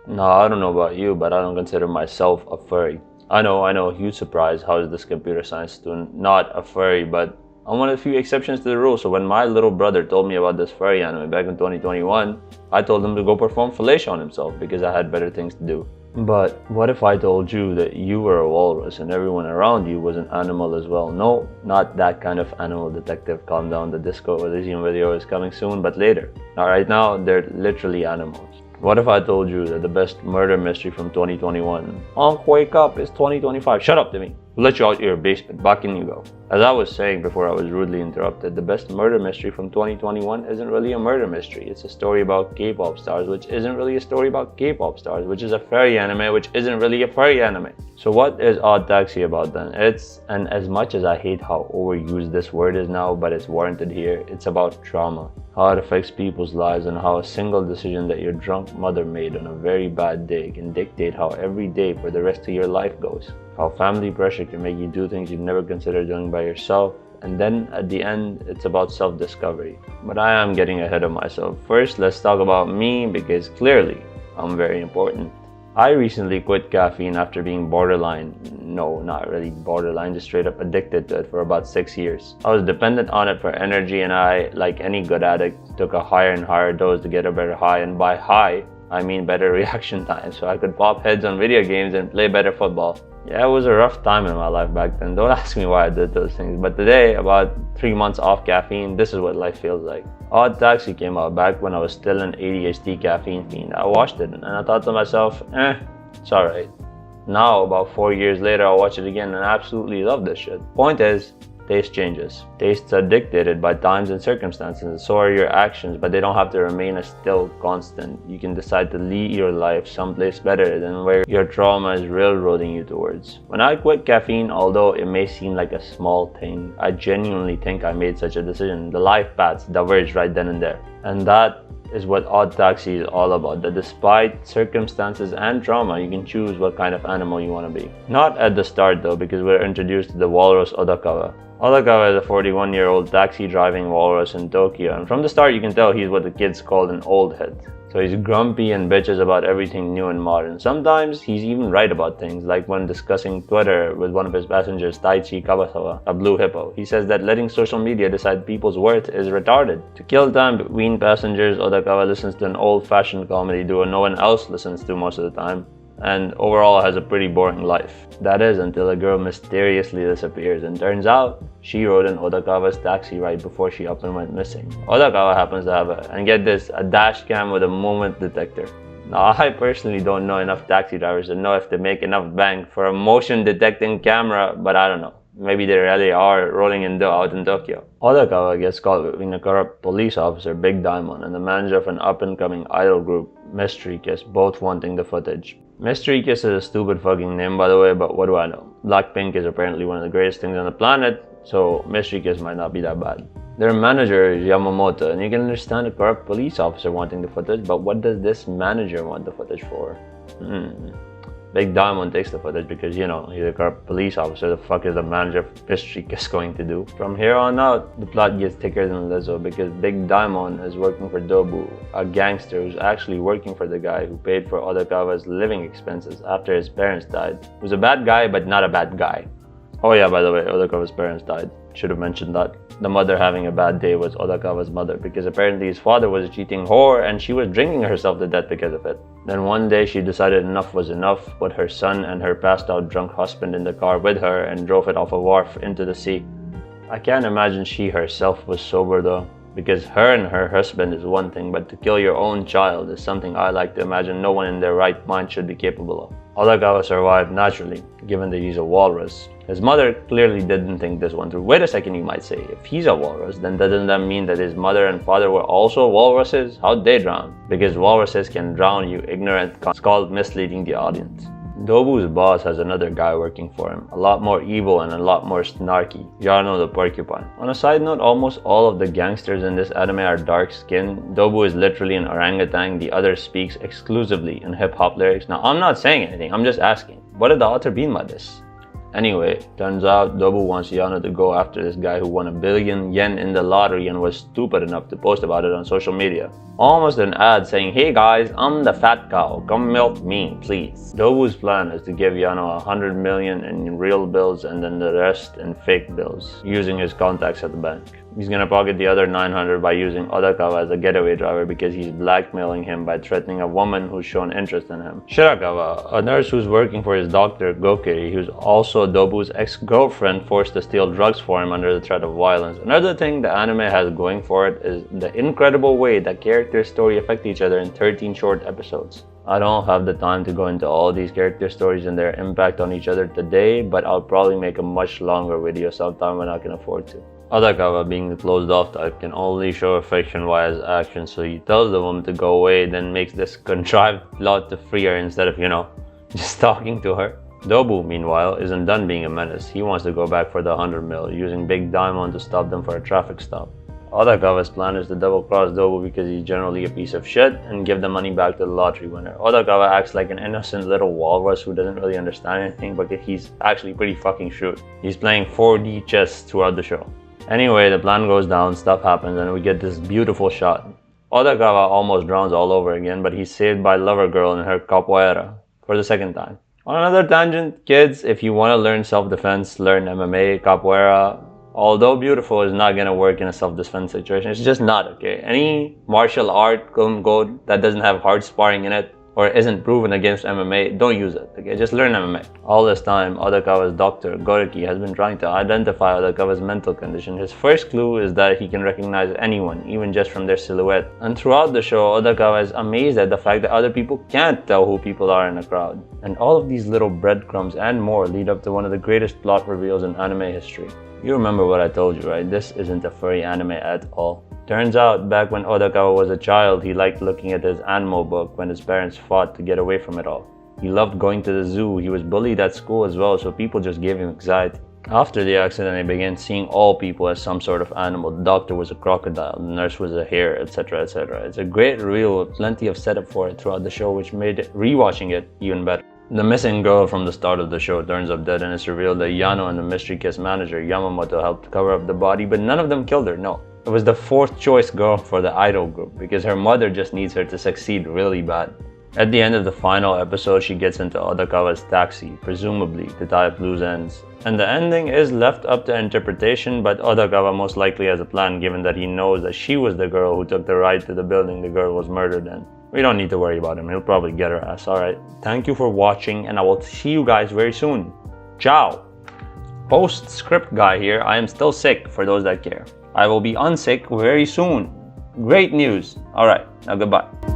No, I don't know about you, but I don't consider myself a furry. I know, huge surprise. How is this computer science student not a furry? But I'm one of the few exceptions to the rule. So when my little brother told me about this furry anime back in 2021, I told him to go perform fellatio on himself because I had better things to do. But what if I told you that you were a walrus and everyone around you was an animal as well? No, not that kind of animal detective. Calm down, the Disco Elysium video is coming soon, but later. Not right now, they're literally animals. What if I told you that the best murder mystery from 2021, wake up, is 2025? Shut up, Timmy. We'll let you out of your basement. Back in you go. As I was saying before I was rudely interrupted, the best murder mystery from 2021 isn't really a murder mystery. It's a story about K-pop stars, which isn't really a story about K-pop stars, which is a furry anime, which isn't really a furry anime. So what is Odd Taxi about then? And as much as I hate how overused this word is now, but it's warranted here, it's about trauma. How it affects people's lives and how a single decision that your drunk mother made on a very bad day can dictate how every day for the rest of your life goes. How family pressure can make you do things you've never considered doing by yourself. And then at the end, it's about self-discovery. But I am getting ahead of myself. First, let's talk about me because clearly I'm very important. I recently quit caffeine after being no, not really borderline, just straight up addicted to it for about 6 years. I was dependent on it for energy and I, like any good addict, took a higher and higher dose to get a better high, and by high, I mean better reaction time, so I could pop heads on video games and play better football. Yeah, it was a rough time in my life back then. Don't ask me why I did those things. But today, about 3 months off caffeine, this is what life feels like. Odd Taxi came out back when I was still an ADHD caffeine fiend. I watched it and I thought to myself, it's alright. Now, about 4 years later, I'll watch it again and I absolutely love this shit. Point is, taste changes. Tastes are dictated by times and circumstances, and so are your actions, but they don't have to remain a still constant. You can decide to lead your life someplace better than where your trauma is railroading you towards. When I quit caffeine, although it may seem like a small thing, I genuinely think I made such a decision. The life paths diverged right then and there. And that is what Odd Taxi is all about, that despite circumstances and trauma, you can choose what kind of animal you want to be. Not at the start though, because we're introduced to the walrus Odakawa. Odakawa is a 41-year-old taxi driving walrus in Tokyo, and from the start you can tell he's what the kids called an old head. So he's grumpy and bitches about everything new and modern. Sometimes he's even right about things, like when discussing Twitter with one of his passengers, Taichi Kabasawa, a blue hippo. He says that letting social media decide people's worth is retarded. To kill time between passengers, Odakawa listens to an old-fashioned comedy duo no one else listens to most of the time, and overall has a pretty boring life. That is until a girl mysteriously disappears, and turns out she rode in Odakawa's taxi right before she up and went missing. Odakawa happens to have and get this, a dash cam with a movement detector. Now, I personally don't know enough taxi drivers to know if they make enough bank for a motion detecting camera, but I don't know. Maybe they really are rolling out in Tokyo. Odakawa gets caught between a corrupt police officer, Big Diamond, and the manager of an up-and-coming idol group, Mystery Kiss, both wanting the footage. Mystery Kiss is a stupid fucking name, by the way, but what do I know? Blackpink is apparently one of the greatest things on the planet, so Mystery Kiss might not be that bad. Their manager is Yamamoto, and you can understand a corrupt police officer wanting the footage, but what does this manager want the footage for? Big Diamond takes the footage because, you know, he's a corrupt police officer. The fuck is the manager of Mystery Kiss going to do? From here on out, the plot gets thicker than Lizzo because Big Diamond is working for Dobu, a gangster who's actually working for the guy who paid for Odakawa's living expenses after his parents died. Who's a bad guy, but not a bad guy. Oh yeah, by the way, Odakawa's parents died. Should have mentioned that. The mother having a bad day was Odakawa's mother because apparently his father was a cheating whore and she was drinking herself to death because of it. Then one day she decided enough was enough, put her son and her passed out drunk husband in the car with her and drove it off a wharf into the sea. I can't imagine she herself was sober though, because her and her husband is one thing, but to kill your own child is something I like to imagine no one in their right mind should be capable of. Odakawa survived naturally, given that he's a walrus. His mother clearly didn't think this one through. Wait a second, you might say. If he's a walrus, then doesn't that mean that his mother and father were also walruses? How'd they drown? Because walruses can drown, you ignorant cunt. It's called misleading the audience. Dobu's boss has another guy working for him, a lot more evil and a lot more snarky, Yarno the porcupine. On a side note, almost all of the gangsters in this anime are dark-skinned. Dobu is literally an orangutan, the other speaks exclusively in hip-hop lyrics. Now, I'm not saying anything, I'm just asking. What did the author mean by this? Anyway, turns out Dobu wants Yano to go after this guy who won 1 billion yen in the lottery and was stupid enough to post about it on social media. Almost an ad saying, "Hey guys, I'm the fat cow, come milk me, please." Dobu's plan is to give Yano 100 million in real bills and then the rest in fake bills, using his contacts at the bank. He's gonna pocket the other 900 by using Odakawa as a getaway driver because he's blackmailing him by threatening a woman who's shown interest in him. Shirakawa, a nurse who's working for his doctor Gokiri, who's also Dobu's ex-girlfriend, forced to steal drugs for him under the threat of violence. Another thing the anime has going for it is the incredible way that characters' story affect each other in 13 short episodes. I don't have the time to go into all these character stories and their impact on each other today, but I'll probably make a much longer video sometime when I can afford to. Odakawa, being the closed off type, can only show affection via his actions, so he tells the woman to go away, then makes this contrived plot to free her instead of, just talking to her. Dobu, meanwhile, isn't done being a menace. He wants to go back for the 100 mil, using Big Diamond to stop them for a traffic stop. Odakawa's plan is to double-cross Dobu because he's generally a piece of shit and give the money back to the lottery winner. Odakawa acts like an innocent little walrus who doesn't really understand anything, but he's actually pretty fucking shrewd. He's playing 4D chess throughout the show. Anyway, the plan goes down, stuff happens, and we get this beautiful shot. Odakawa almost drowns all over again, but he's saved by Lover Girl in her capoeira for the second time. On another tangent, kids, if you want to learn self-defense, learn MMA, capoeira. Although beautiful, is not gonna work in a self-defense situation. It's just not, okay? Any martial art, code that doesn't have hard sparring in it or isn't proven against MMA, don't use it, okay? Just learn MMA. All this time, Odakawa's doctor, Goriki, has been trying to identify Odakawa's mental condition. His first clue is that he can recognize anyone, even just from their silhouette. And throughout the show, Odakawa is amazed at the fact that other people can't tell who people are in a crowd. And all of these little breadcrumbs and more lead up to one of the greatest plot reveals in anime history. You remember what I told you, right? This isn't a furry anime at all. Turns out, back when Odakawa was a child, he liked looking at his Animal book when his parents fought to get away from it all. He loved going to the zoo. He was bullied at school as well, so people just gave him anxiety. After the accident, he began seeing all people as some sort of animal. The doctor was a crocodile, the nurse was a hare, etc, etc. It's a great reel with plenty of setup for it throughout the show, which made rewatching it even better. The missing girl from the start of the show turns up dead, and it's revealed that Yano and the Mystery Kiss manager Yamamoto helped cover up the body, but none of them killed her, no. It was the fourth choice girl for the idol group because her mother just needs her to succeed really bad. At the end of the final episode, she gets into Odakawa's taxi, presumably to tie up loose ends. And the ending is left up to interpretation, but Odakawa most likely has a plan given that he knows that she was the girl who took the ride to the building the girl was murdered in. We don't need to worry about him, he'll probably get her ass, alright? Thank you for watching, and I will see you guys very soon. Ciao! Post-script guy here, I am still sick for those that care. I will be unsick very soon. Great news. Alright, now goodbye.